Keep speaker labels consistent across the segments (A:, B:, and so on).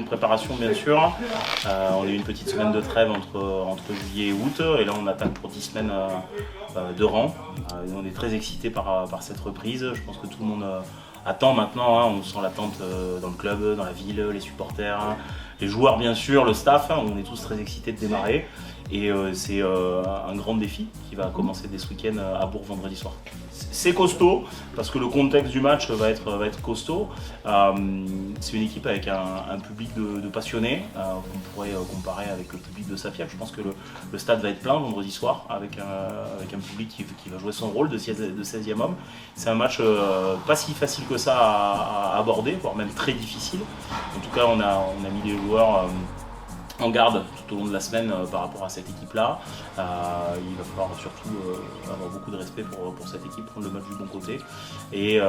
A: préparation bien sûr. On a eu une petite semaine de trêve entre juillet et août et là on attaque pour 10 semaines de rang. On est très excités par cette reprise. Je pense que tout le monde attend maintenant, on sent l'attente dans le club, dans la ville, les supporters, les joueurs bien sûr, le staff. On est tous très excités de démarrer et c'est un grand défi qui va commencer dès ce week-end à Bourg vendredi soir. C'est costaud parce que le contexte du match va être costaud. C'est une équipe avec un public de passionnés qu'on pourrait comparer avec le public de Safiac. Je pense que le stade va être plein vendredi soir avec un public qui va jouer son rôle de 16e homme. C'est un match pas si facile que ça à aborder, voire même très difficile. En tout cas, on a mis les joueurs en garde tout au long de la semaine par rapport à cette équipe-là. Il va falloir surtout avoir beaucoup de respect pour cette équipe, prendre le match du bon côté et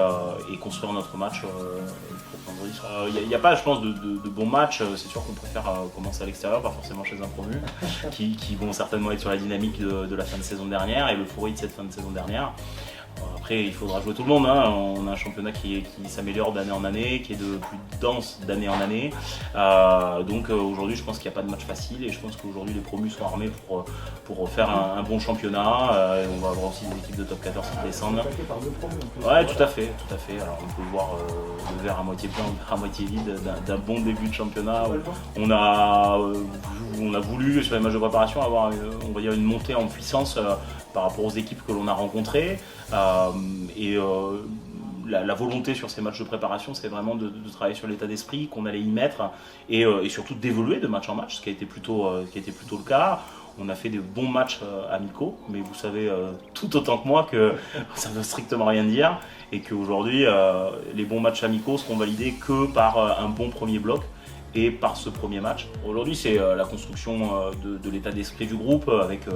A: construire notre match pour vendredi soir. Il n'y a pas, je pense, de bons matchs. C'est sûr qu'on préfère commencer à l'extérieur, pas forcément chez un promu, qui vont certainement être sur la dynamique de la fin de saison dernière et l'euphorie de cette fin de saison dernière. Après, il faudra jouer tout le monde. On a un championnat qui s'améliore d'année en année, qui est de plus dense d'année en année. Donc aujourd'hui, je pense qu'il n'y a pas de match facile et je pense qu'aujourd'hui, les promus sont armés pour faire un bon championnat. On va avoir aussi des équipes de top 14 qui descendent. Ouais, tout à fait. Alors on peut voir le verre à moitié plein, le verre à moitié vide d'un bon début de championnat. On a voulu, sur les matchs de préparation, avoir on va dire une montée en puissance par rapport aux équipes que l'on a rencontrées. La volonté sur ces matchs de préparation, c'est vraiment de travailler sur l'état d'esprit, qu'on allait y mettre et surtout d'évoluer de match en match, ce qui a été plutôt le cas. On a fait des bons matchs amicaux, mais vous savez tout autant que moi que ça ne veut strictement rien dire et qu'aujourd'hui, les bons matchs amicaux seront validés que par un bon premier bloc et par ce premier match. Aujourd'hui, c'est la construction de l'état d'esprit du groupe avec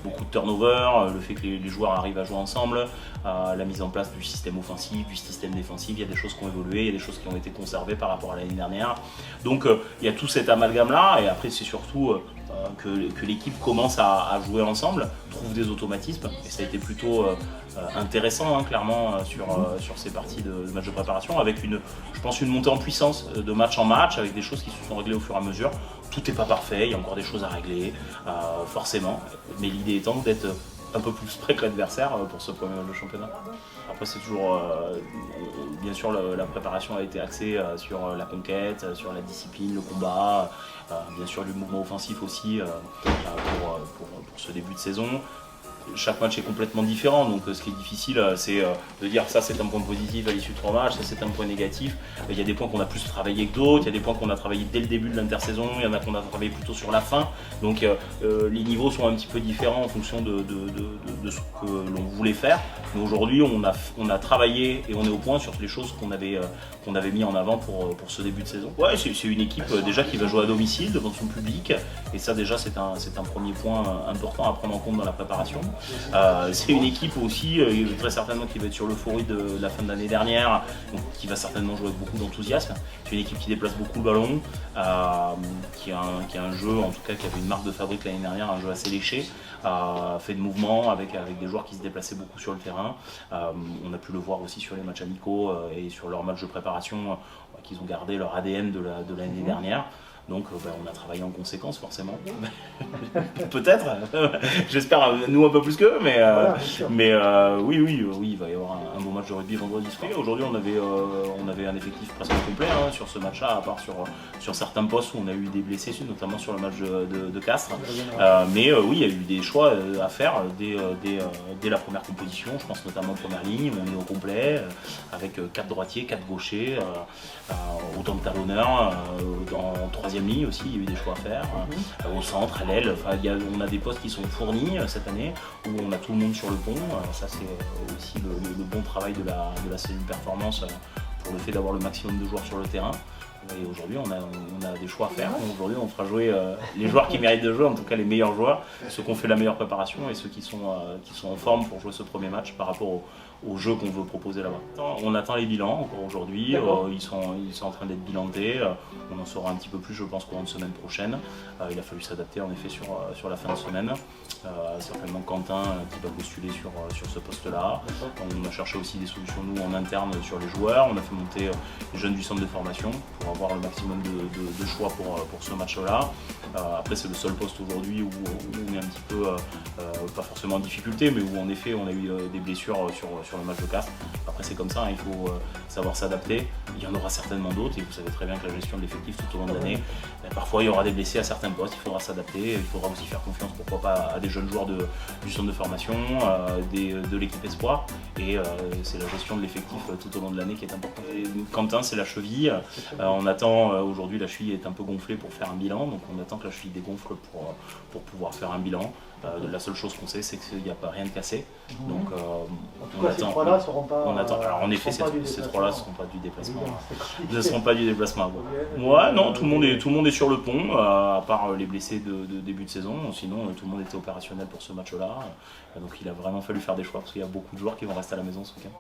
A: beaucoup de turnover, le fait que les joueurs arrivent à jouer ensemble, la mise en place du système offensif, du système défensif. Il y a des choses qui ont évolué, il y a des choses qui ont été conservées par rapport à l'année dernière. Donc il y a tout cet amalgame-là et après c'est surtout que l'équipe commence à jouer ensemble, trouve des automatismes et ça a été plutôt intéressant clairement sur ces parties de match de préparation avec je pense une montée en puissance de match en match avec des choses qui se sont réglées au fur et à mesure. Tout n'est pas parfait, il y a encore des choses à régler forcément, mais l'idée étant d'être un peu plus près que l'adversaire pour ce premier match de championnat. Après c'est toujours, bien sûr la préparation a été axée sur la conquête, sur la discipline, le combat, bien sûr le mouvement offensif aussi pour ce début de saison. Chaque match est complètement différent, donc ce qui est difficile, c'est de dire ça c'est un point positif à l'issue de 3 matchs, ça c'est un point négatif. Il y a des points qu'on a plus travaillé que d'autres, il y a des points qu'on a travaillé dès le début de l'intersaison, il y en a qu'on a travaillé plutôt sur la fin. Donc les niveaux sont un petit peu différents en fonction de ce que l'on voulait faire. Mais aujourd'hui, on a travaillé et on est au point sur les choses qu'on avait mis en avant pour ce début de saison. Ouais, c'est une équipe déjà qui va jouer à domicile devant son public, et ça déjà c'est un premier point important à prendre en compte dans la préparation. C'est une équipe aussi très certainement qui va être sur l'euphorie de la fin de l'année dernière, donc qui va certainement jouer avec beaucoup d'enthousiasme. C'est une équipe qui déplace beaucoup le ballon, qui a un jeu en tout cas qui avait une marque de fabrique l'année dernière, un jeu assez léché, fait de mouvements avec des joueurs qui se déplaçaient beaucoup sur le terrain. On a pu le voir aussi sur les matchs amicaux et sur leurs matchs de préparation qu'ils ont gardé leur ADN de l'année dernière. Donc on a travaillé en conséquence forcément. Peut-être, j'espère nous un peu plus qu'eux, mais oui, il va y avoir un bon match de rugby vendredi soir. Aujourd'hui on avait un effectif presque complet sur ce match-là, à part sur certains postes où on a eu des blessés, notamment sur le match de Castres. Mais oui, il y a eu des choix à faire dès la première composition. Je pense notamment en première ligne, on est au complet, avec 4 droitiers, 4 gauchers, autant de talonneurs, en troisième ligne aussi, il y a eu des choix à faire, au centre, à l'aile, on a des postes qui sont fournis cette année, où on a tout le monde sur le pont. Ça c'est aussi le bon travail de la cellule performance pour le fait d'avoir le maximum de joueurs sur le terrain. Et aujourd'hui, on a des choix à faire. Aujourd'hui, on fera jouer les joueurs qui méritent de jouer, en tout cas les meilleurs joueurs, ceux qui ont fait la meilleure préparation et ceux qui sont en forme pour jouer ce premier match par rapport au jeu qu'on veut proposer là-bas. On attend les bilans encore aujourd'hui, ils sont en train d'être bilantés, on en saura un petit peu plus je pense courant de semaine prochaine. Il a fallu s'adapter en effet sur la fin de semaine. certainement Quentin qui va postuler sur ce poste-là. On a cherché aussi des solutions nous en interne sur les joueurs. On a fait monter les jeunes du centre de formation pour avoir le maximum de choix pour ce match-là. Après c'est le seul poste aujourd'hui où on est un petit peu, pas forcément en difficulté, mais où en effet on a eu des blessures sur le match de Castres. Après c'est comme ça, hein, il faut savoir s'adapter. Il y en aura certainement d'autres et vous savez très bien que la gestion de l'effectif tout au long de l'année, parfois il y aura des blessés à certains postes, il faudra s'adapter, il faudra aussi faire confiance pourquoi pas à des jeunes joueurs du centre de formation, de l'équipe espoir, et c'est la gestion de l'effectif tout au long de l'année qui est importante. Et Quentin c'est la cheville, on attend, aujourd'hui la cheville est un peu gonflée pour faire un bilan, donc on attend que la cheville dégonfle pour pouvoir faire un bilan. La seule chose qu'on sait c'est qu'il n'y a pas rien de cassé, donc
B: en tout cas, ces trois-là ne seront pas.
A: Alors en effet ces trois-là ne seront pas du déplacement. Ne seront pas du déplacement. Ouais, non, tout le monde est sur le pont, à part les blessés de début de saison. Sinon, tout le monde était opérationnel pour ce match-là. Donc il a vraiment fallu faire des choix parce qu'il y a beaucoup de joueurs qui vont rester à la maison ce week-end.